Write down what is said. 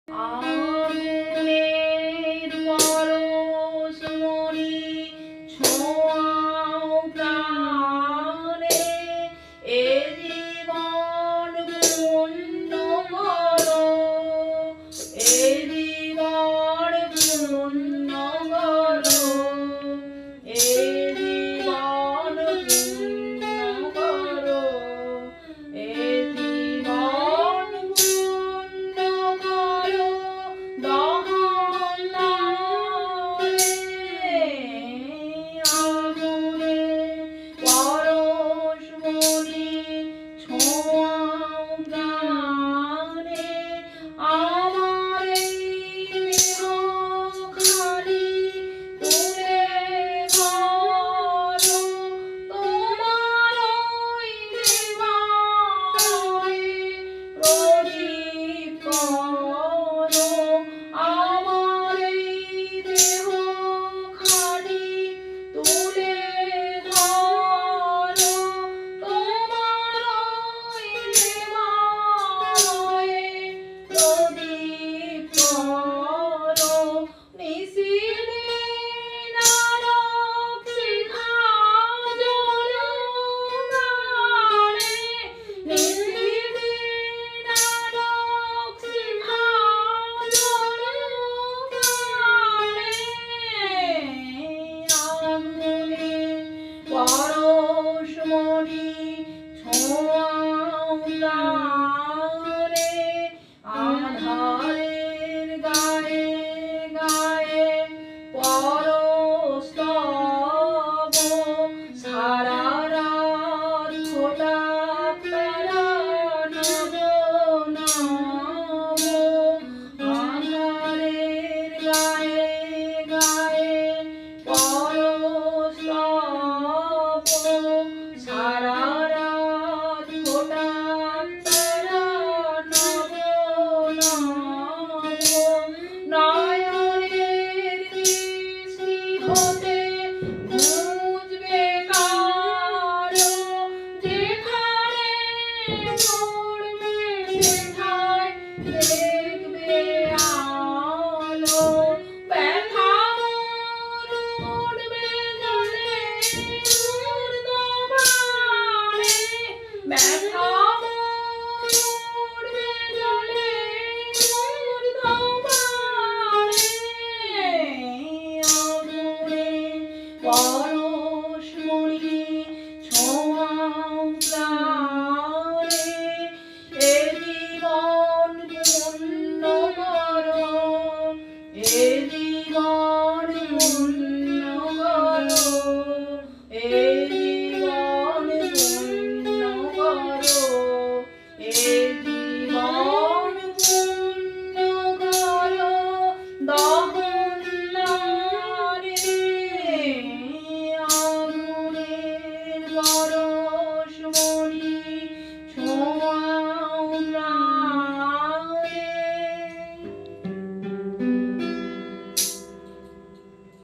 আগুনের পরশমণি ছোঁয়াও প্রাণে, এ জীবন পূর্ণ করো, এ জীবন পূর্ণ করো, এ জীবন পূর্ণ করো, এ জীবন পূর্ণ করো। দহন নারে আগুনের পরশমণি ছোঁয়াও প্রাণে, আমার এই দেহখানি তুলে ধরো, তোমার ওই দেবালয়ে প্রদীপ করো। আমার এই দেহখানি তুলে ধরো, তোমার ওই দেবালয়ে প্রদীপ করো। নিশিদিন আলোক শিখা জ্বলুগানে, নিশিদিন আলোক শিখা জ্বলুগানে, আগুনের পরশমণি ছোঁয়াও প্রাণে, আঁধারের গায়ে গায়ে পরস্তব, সারা রাত ফোঁটা তারা নব নব। আঁধারের গায়ে গায়ে পরস্তব, সারা রাত ফোঁটা তারা নব নব। নয়নের দৃষ্টি হতে মুছবে কারো, যেখানে পড়বে সেথায় দেখবে আলো। ব্যথা মোর উঠবে জলে ঊর্ধ্ববানে, ব্যথা মোর উঠবে জলে ঊর্ধ্ববানে, আগুনের পরশমণি ছোঁয়াও প্রাণে, এ জীবন পূর্ণ করো, এ জীবন পূর্ণ করো, এ জীবন পূর্ণ করো, এ জীবন পূর্ণ করো। দহন নারে আগুনের পরশমণি